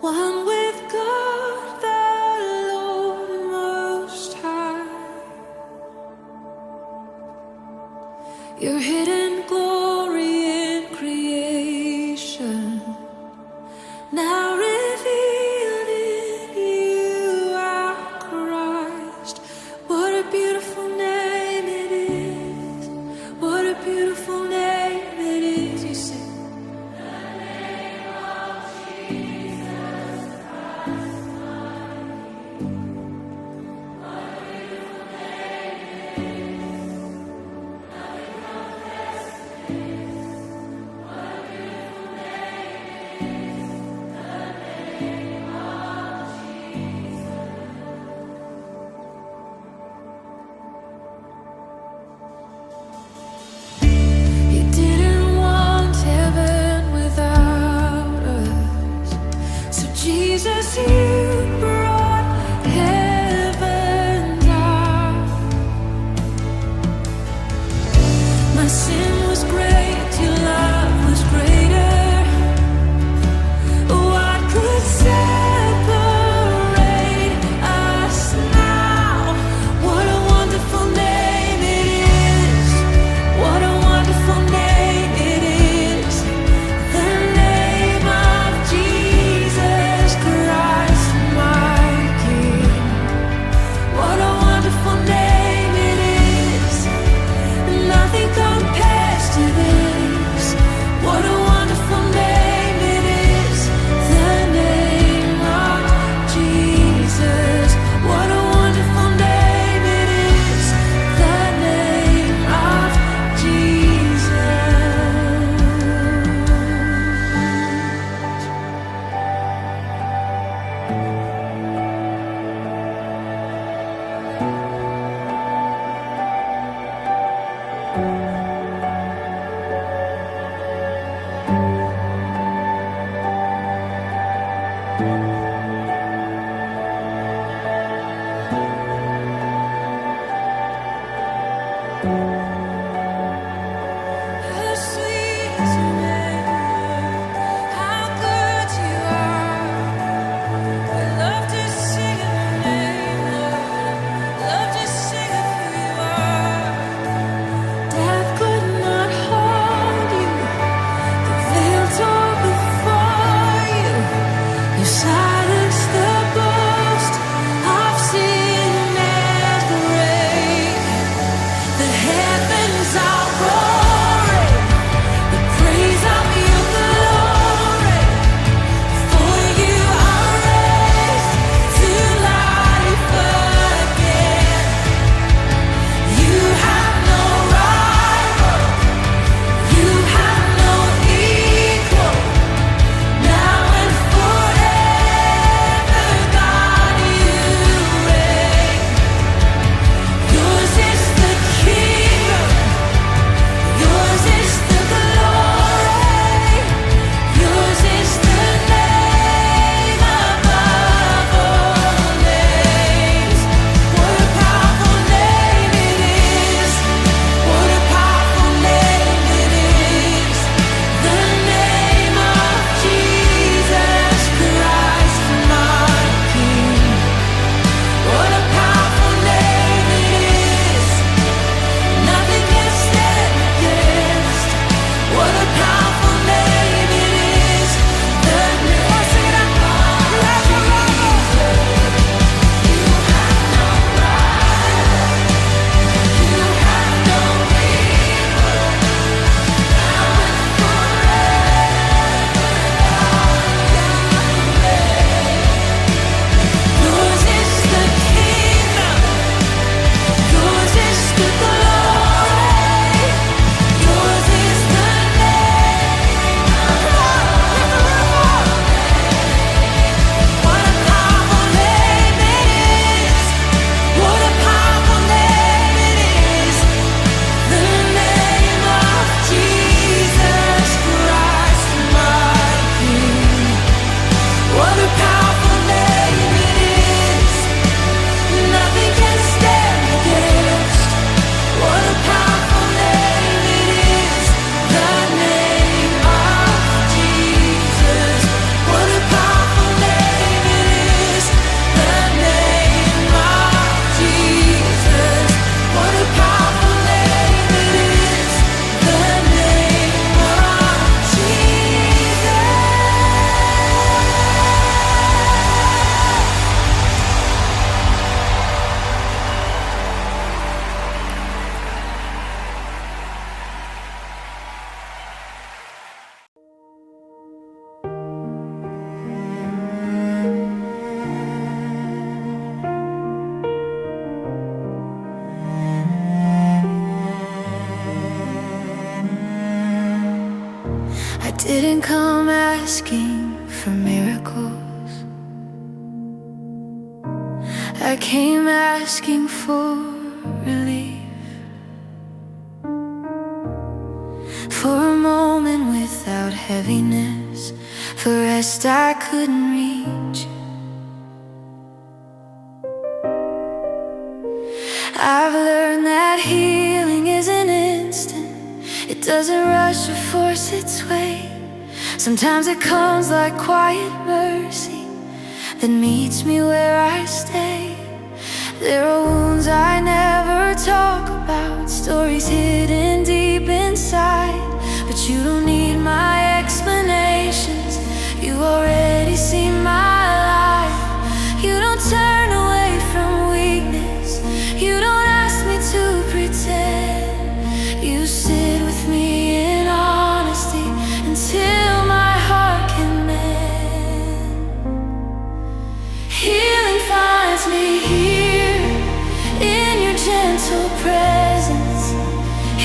one with God the Lord Most High. Your hidden glory in creation, now revealed in you, our Christ. What a beautiful name it is. What a beautiful name it is. You say, you didn't want heaven without us. So Jesus, you brought heaven down. My sin was great, your love was greater. What could separate us now? What a wonderful name it is. What a wonderful name it is. The name of Jesus Christ. asking for miracles. I came asking for relief, for a moment without heaviness, for rest I couldn't reach. I've learned that healing isn't instant. It doesn't rush or force its way. Sometimes it comes like quiet mercy that meets me where I stay. There are wounds I never talk about, stories hidden deep inside. But you don't need my explanations, you already see my life. You don't turn away from weakness, you don't ask me to pretend. You sit with me in honesty until my heart can mend. Healing finds me here in your gentle presence.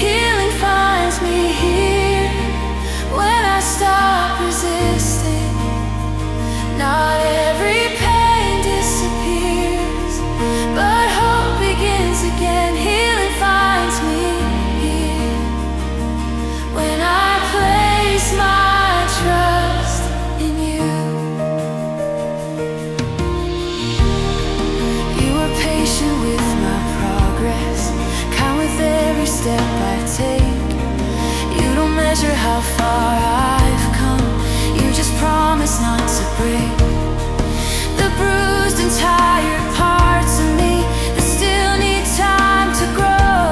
Healing finds me here when I stop resisting. Not every pain disappears, but hope begins again. Healing finds me here when I place my trust in you. You are patient with my progress, kind with every step I take. You don't measure how far I've come, you just promise not to break the bruised and tired parts of me that still need time to grow.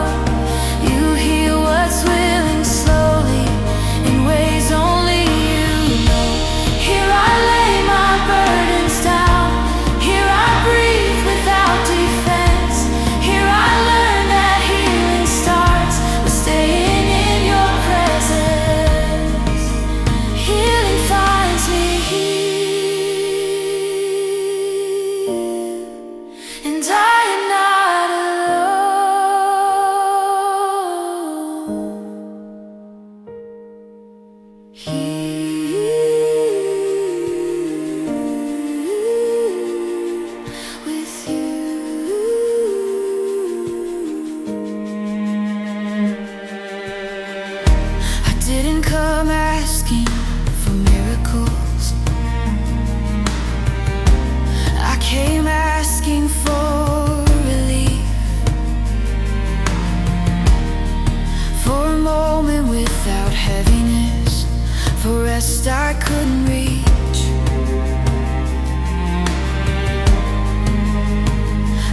You heal what's willing slowly in ways only you know. Here I lay my burdens down, here I breathe without defense. Here I learn that healing starts with staying in your presence. Healing finds me here, and I am not alone. Here with you. I didn't come asking for miracles, I came asking for relief, for a moment without heaviness, for rest I couldn't reach.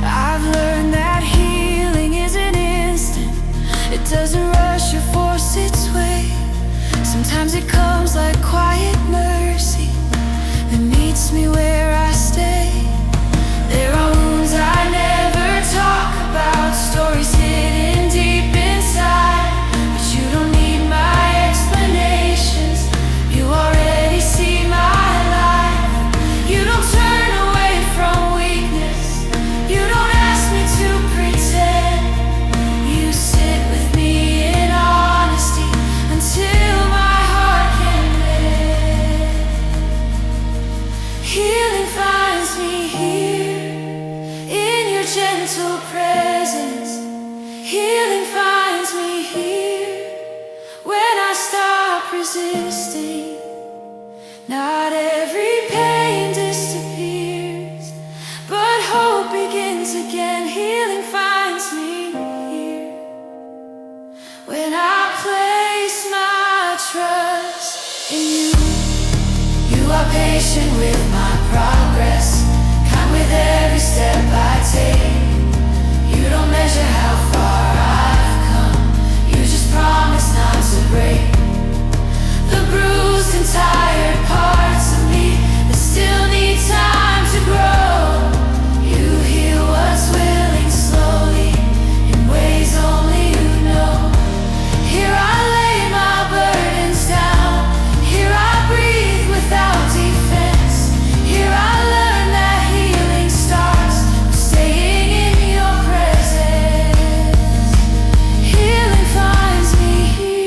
I've learned that healing isn't instant. It doesn't rush or force its way. Sometimes it comes like quiet mercy that meets me where I stay. There are wounds I never talk about, stories hidden deep inside. But you don't need my explanations, you already see my life. You don't turn away from weakness, you don't ask me to pretend. You sit with me in honesty until my heart can mend. Healing finds me here in your gentle presence. Healing finds me here when I stop resisting. Not every pain disappears, but hope begins again. Healing finds me here when I place my trust in you. You are patient with my progress, kind with every step I take. You don't measure how far I've come, you just promise not to break the bruised and tired parts of me that still need time to grow. You heal what's willing slowly in ways only you know. Here I lay my burdens down, here I breathe without defense. Here I learn that healing starts with staying in your presence. Healing finds me here.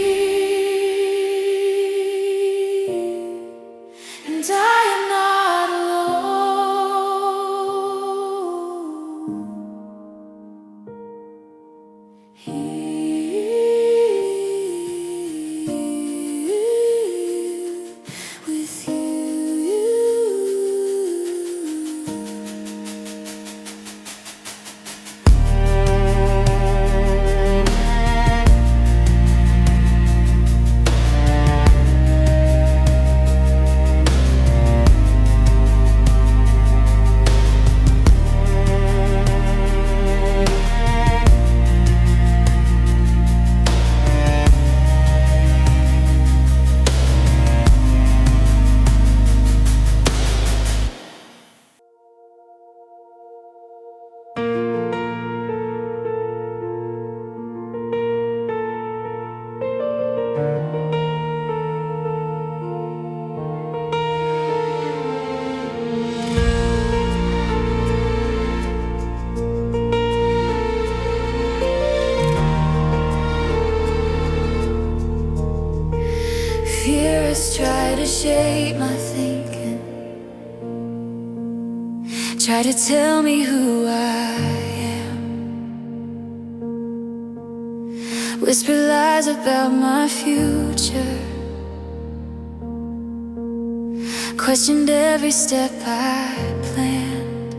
try to tell me who I am, whisper lies about my future, questioned every step I planned.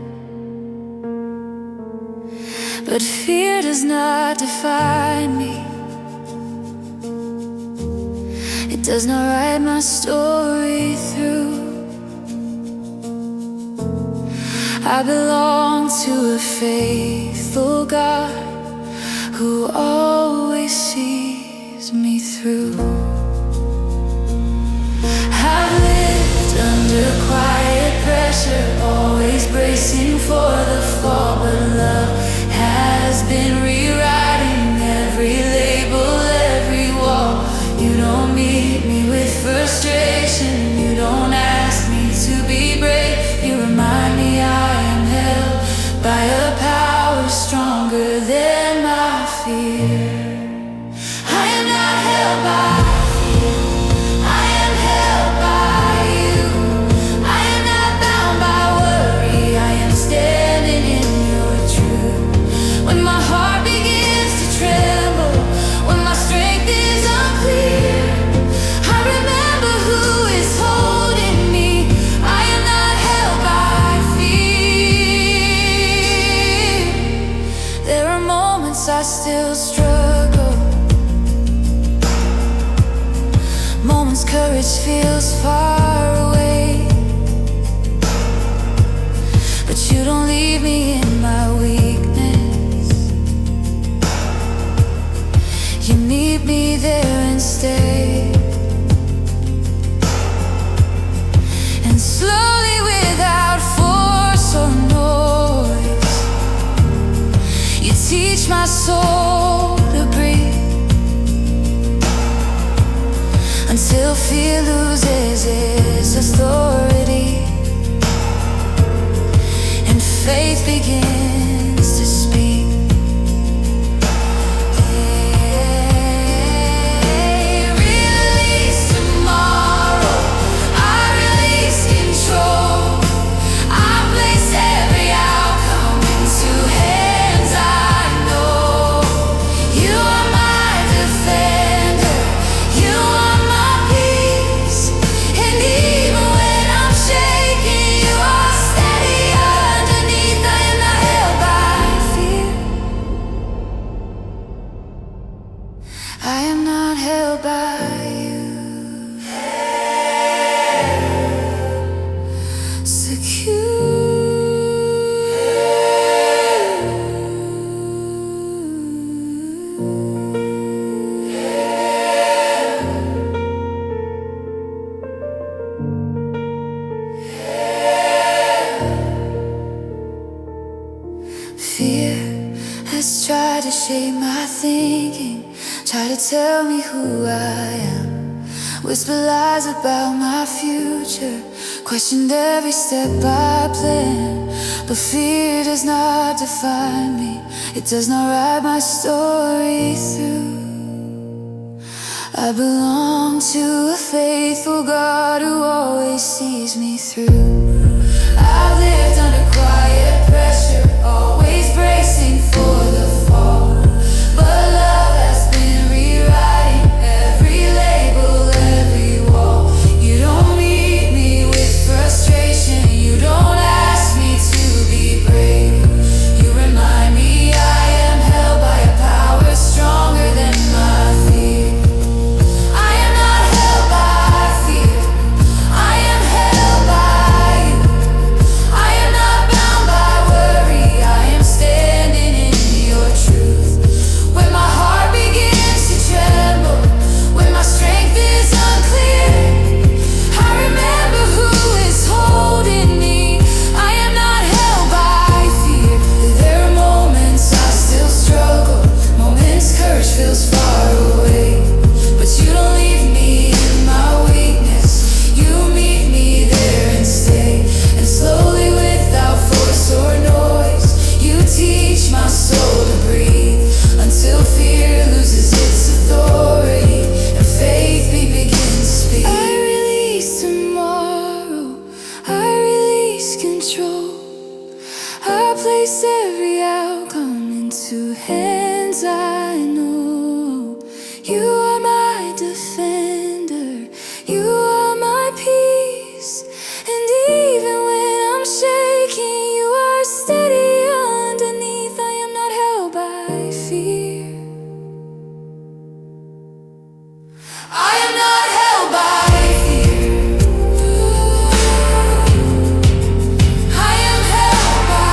But fear does not define me, it does not write my story through. I belong to a faithful God who always sees me through. I've lived under quiet pressure, always bracing for the fall, but love has been rewriting every label, every wall. You don't meet me with frustration, you don't ask me to be brave. You remind me I am held by a power stronger than my fear. I am not held by fear, I am held by you. I am not bound by worry, I am standing in your truth. When my heart begins to tremble, when my strength is unclear, I remember who is holding me. I am not held by fear. There are moments I still struggle, moments courage feels far away, but you don't leave me in my weakness. You meet me there and stay, and slowly without force or noise, you teach my soul to breathe, until fear loses its authority and faith begins to speak. Release tomorrow, I release control. I place every outcome into hands I know. You are my defender, you are my peace, and even when I'm shaking, you are steady underneath. I am not held by fear, I am not held by you. Fear has tried to shape my thinking, try to tell me who I am, whisper lies about my future, questioned every step I plan. But fear does not define me, it does not write my story through. I belong to a faithful God who always sees me through. I've lived under quiet pressure, always bracing for the fall, but love has been rewriting every label, every wall. You don't meet me with frustration, you don't ask me to be brave. You remind me I am held by a power stronger than my fear. I am not held by fear, I am held by place every outcome into hands I know. You are my defender, you are my peace. And even when I'm shaking, you are steady underneath. I am not held by fear. I am not held by fear. I am held by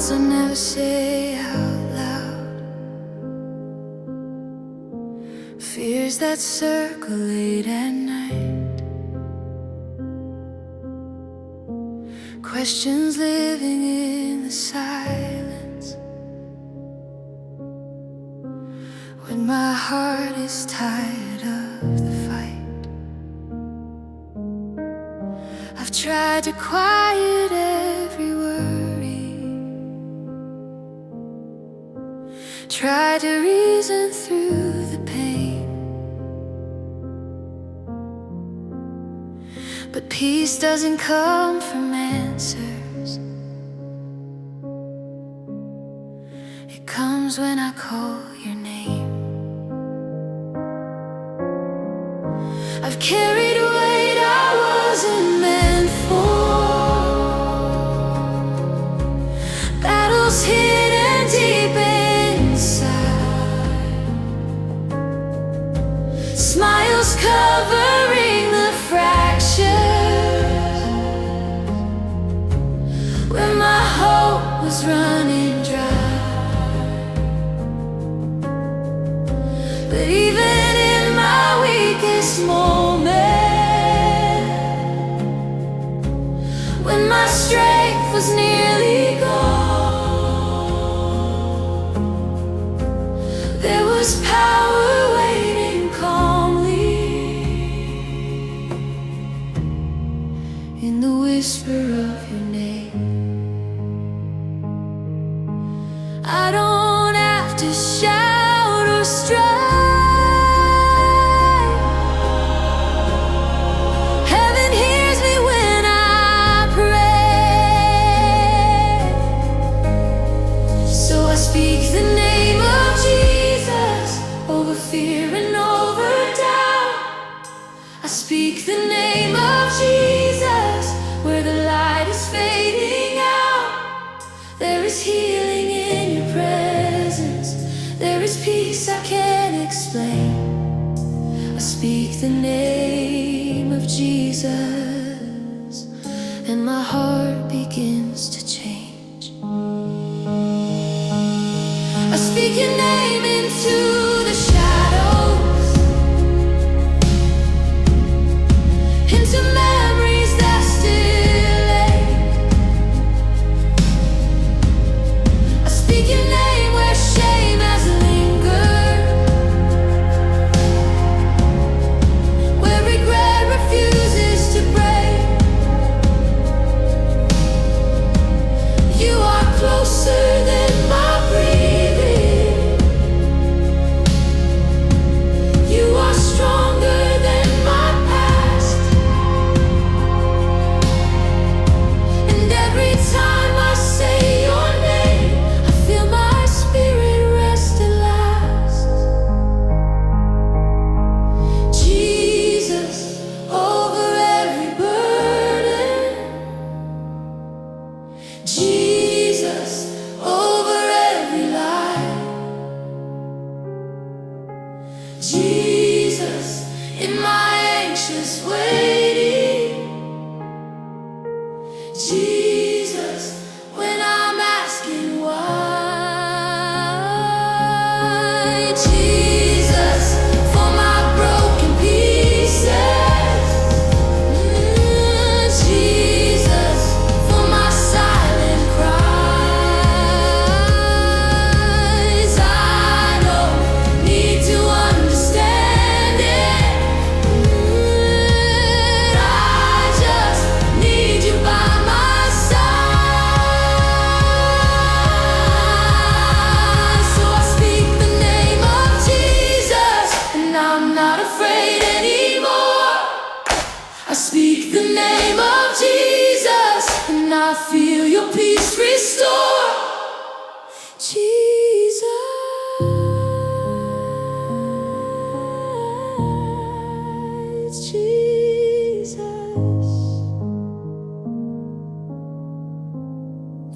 I never say out loud, fears that circle late at night, questions living in the silence. When my heart is tired of the fight, I've tried to quiet every worry, try to reason through the pain, but peace doesn't come from answers. It comes when I call your name. I've carried a weight I wasn't meant for, battles hidden deep inside, smiles covering the fractures, when my hope was running dry. But even in my weakest moment, when my strength was nearly gone, there was power waiting calmly in the whisper of your name. I don't have to shout or strive. Heaven hears me when I pray. So I speak the name of Jesus over fear and over doubt. I speak the name of Jesus where the light is fading out. There is healing in your presence, there is peace I can't explain. I speak the name of Jesus, and my heart begins to change. I speak your name into the shadows, into memories that still ache. I speak your name where shame has lingered, where regret refuses to break. You are closer than my breathing. You are stronger than my past. And every time I say your name, I feel my spirit rest at last. Jesus, over every burden. Jesus, over every lie. Jesus, in my anxious waiting. Jesus, when I'm asking why. Jesus, for my broken pieces. Jesus, for my silent cries. I don't need to understand it. I just need you by my side. So I speak the name of Jesus, and I'm not afraid anymore. I speak the name of Jesus, and I feel your peace restore. Jesus, Jesus.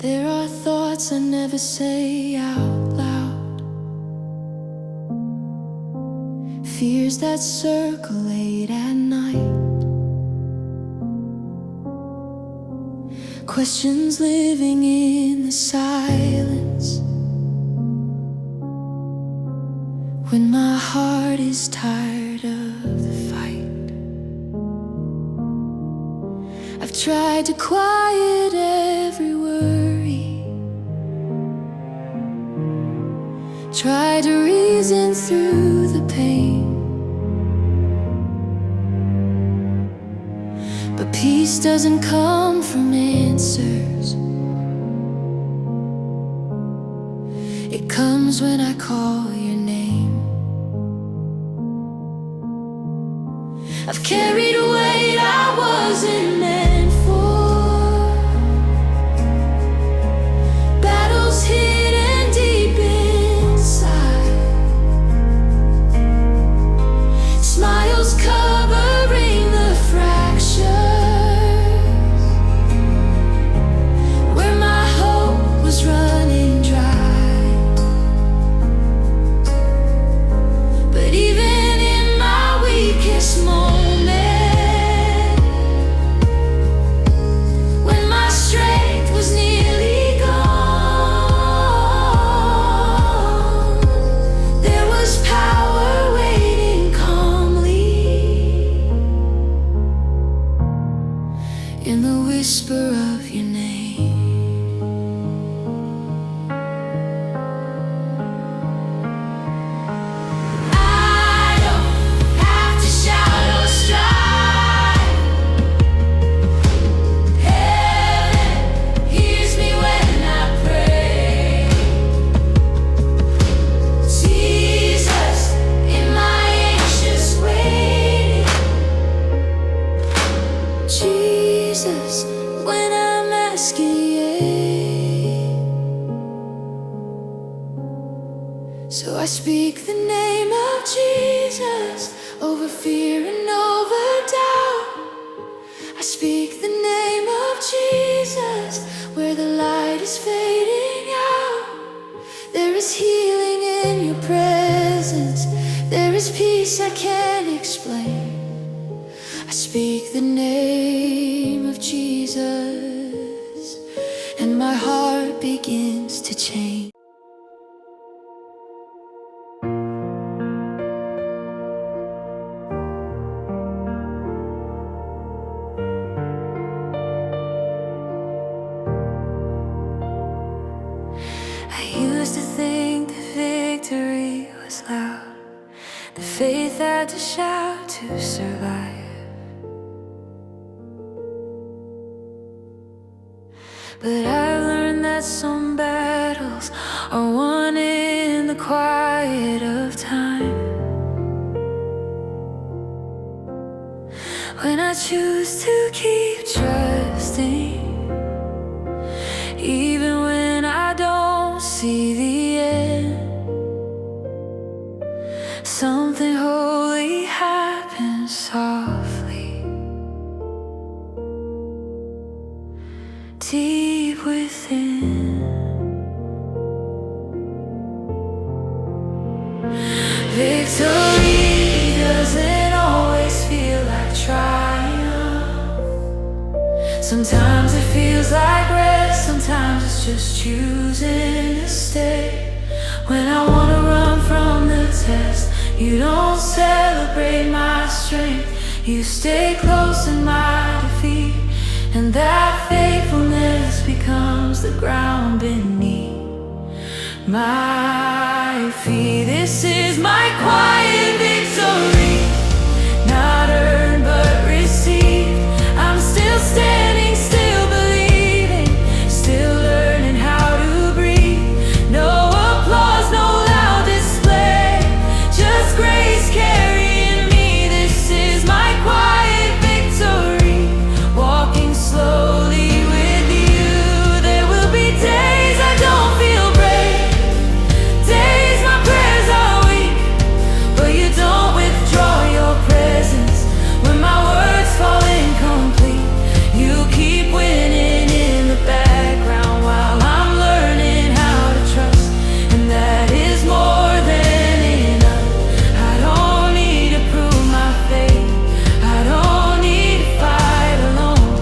There are thoughts I never say out loud, fears that circle late at night, questions living in the silence. When my heart is tired of the fight, I've tried to quiet every worry, tried to reason through the pain, but peace doesn't come from answers. It comes when I call your name. I've carried a weight I wasn't meant for, battles hidden deep inside, smiles covering the fractures, where my hope was running dry. But even in my weakest moment, in the whisper of your name. I don't have to shout or strive. Heaven hears me when I pray. Jesus, in my anxious waiting. Jesus, when I'm asking, yeah. So I speak the name of Jesus over fear and over doubt. I speak the name of Jesus where the light is fading out. There is healing in your presence. There is peace I can't explain. I speak the name of Jesus, and my heart begins to change. I used to think that victory was loud, the faith had to shout to survive. But I've learned that some battles are won in the quiet of time. When I choose to keep trusting, even when I don't see the end, something holy happens softly, deep within. Victory doesn't always Sometimes it feels like rest, sometimes it's just choosing to stay. When I wanna run from the test, you don't celebrate my strength. You stay close in my defeat, and that faithfulness becomes the ground beneath my feet. This is my quiet victory, not earned but received. I'm still standing, still believing, still learning how to breathe. No applause, no loud display, just grace carrying me. This is my quiet victory, walking slowly with you. There will be days I don't feel brave, days my prayers are weak, but you don't withdraw your presence when my words fall incomplete. You keep winning in the background while I'm learning how to trust, and that is more than enough. I don't need to prove my faith, I don't need to fight alone.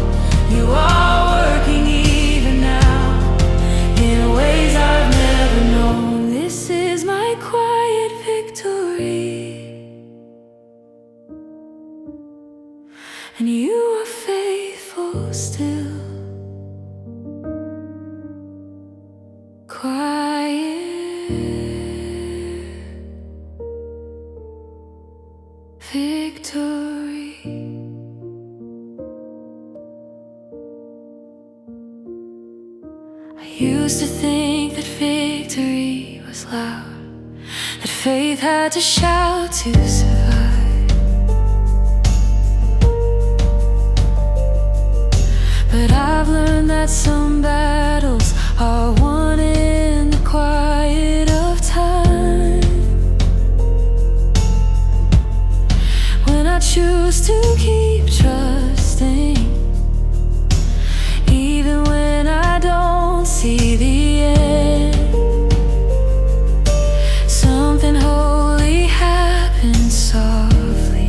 You are working even now in ways I've never known. This is my quiet victory, and you are faithful still. Quiet victory. I used to think that victory was loud, that faith had to shout to survive. But I've learned that some battles are won in the quiet of time. When I choose to keep trusting, even when I don't see the end, something holy happens softly,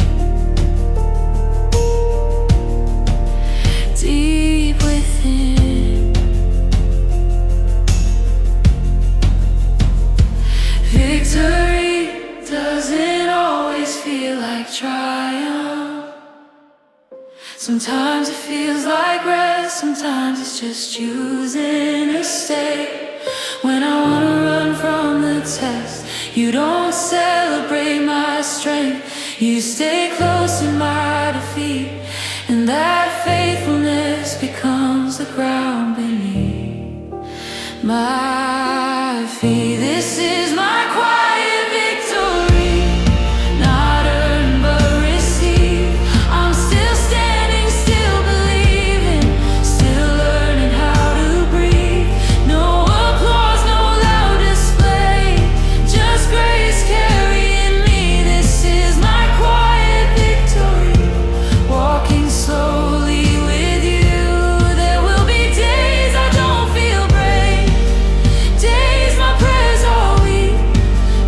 deep within. Victory doesn't always feel like triumph. Sometimes it feels like rest, sometimes it's just choosing to stay. When I wanna run from the test, you don't celebrate my strength. You stay close in my defeat, and that faithfulness becomes the ground beneath my feet. This is my quiet victory, not earned but received. I'm still standing, still believing, still learning how to breathe. No applause, no loud display, just grace carrying me. This is my quiet victory, walking slowly with you. There will be days I don't feel brave, days my prayers are weak,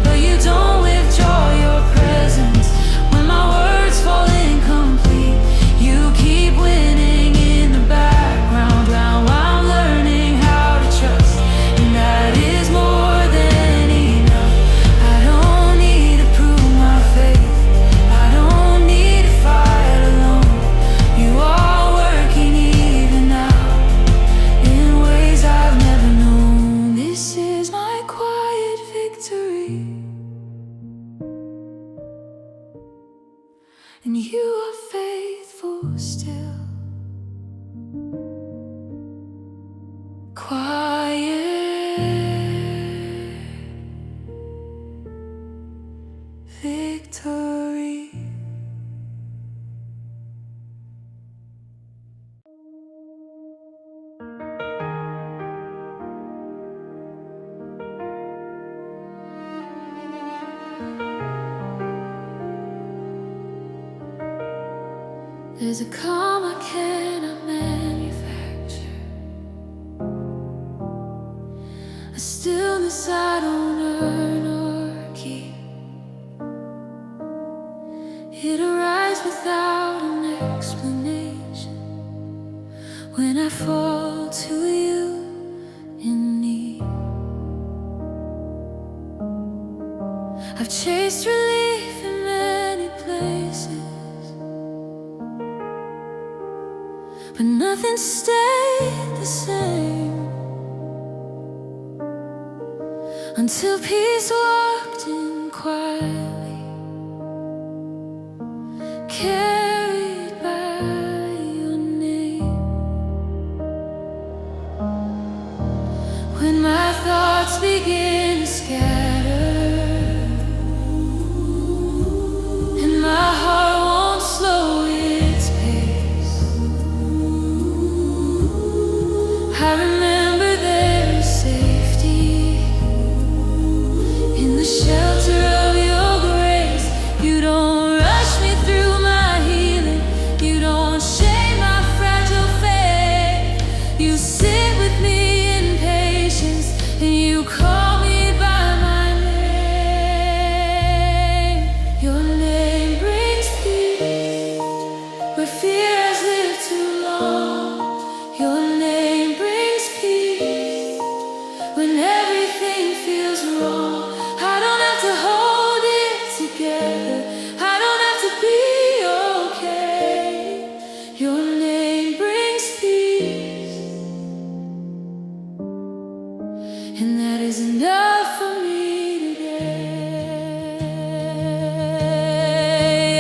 but you don't withdraw your presence when my words fall incomplete. You keep winning in the background while I'm learning how to trust, and that is more than enough. I don't need to prove my faith, I don't need to fight alone. You are working even now in ways I've never known. This is my quiet victory, and you are faithful still. Quiet victory. There's a calm I cannot manufacture, a stillness I don't earn or keep. It arrives without an explanation when I fall to you in need. I've chased relief in many places, but nothing stayed the same until peace walked in quietly, carried by your name. When my thoughts begin to scatter and my heart won't slow its pace, I remember there is safety in the shelter of your grace. You don't rush me through my healing, you don't shake my fragile faith. You sit with me in patience and you call me by my name. Your name brings peace where fear has lived too long. Your name brings peace when everything feels wrong. I don't have to hold it together, I don't have to be okay. Your name brings peace, and that is enough for me today.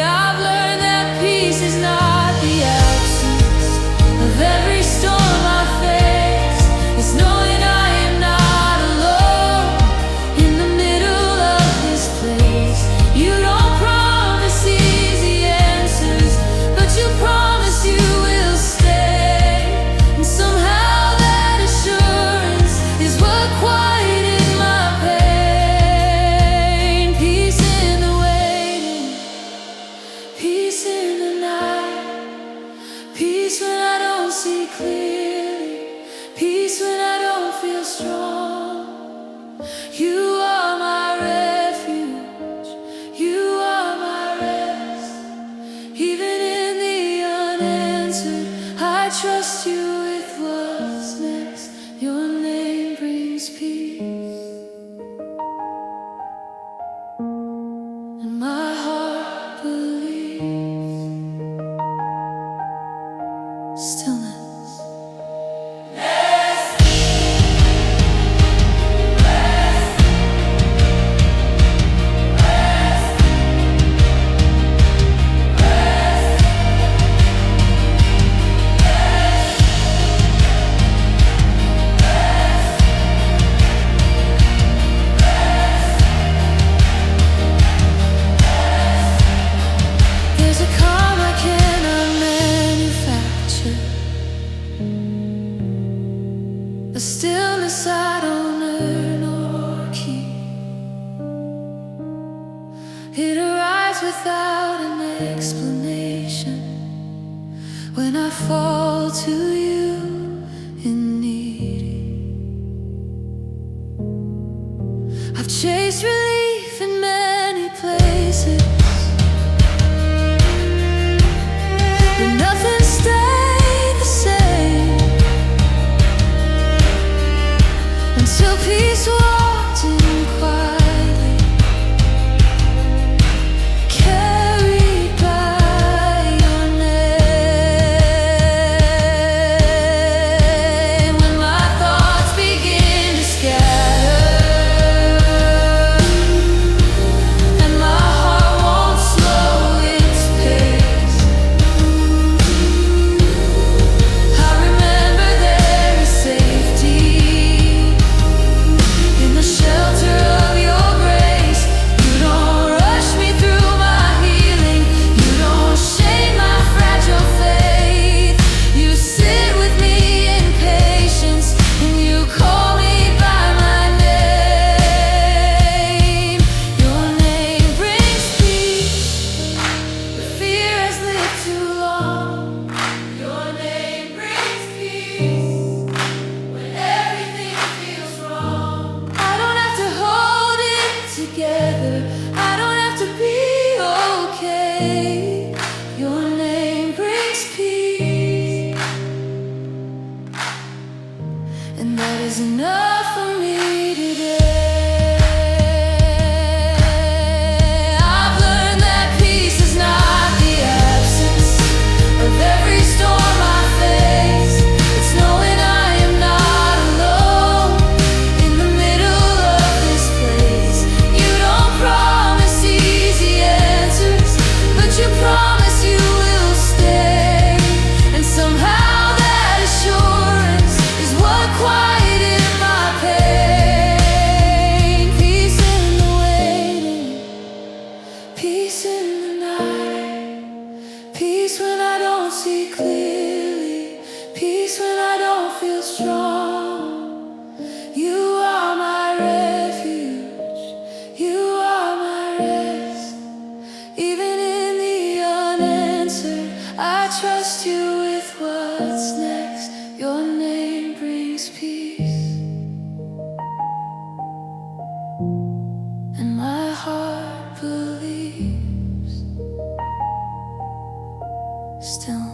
I've learned that peace is not the absence of every storm I face. It's knowing I am not alone in the middle of this place. You don't promise easy answers, but you promise you will stay. And somehow that assurance is what quieted my pain. Peace in the waiting, peace in the night, peace when I don't see clearly, peace when I don't feel strong. You are my refuge, you are my rest. Even in the unanswered, I trust you with what's next. Your name brings peace, and my heart believes. Stillness. There's a calm I cannot manufacture, a stillness I don't earn or keep. It arrives without an explanation when I fall to you in need. I've chased relief in many places, but nothing stayed the same until peace walked in quietly, carried by your name. Peace in the night, peace when I don't see clearly, peace when I don't feel strong. You are my refuge, you are my rest. Even in the unanswered, I trust you with what's next. Your name brings peace, and my heart believes. Still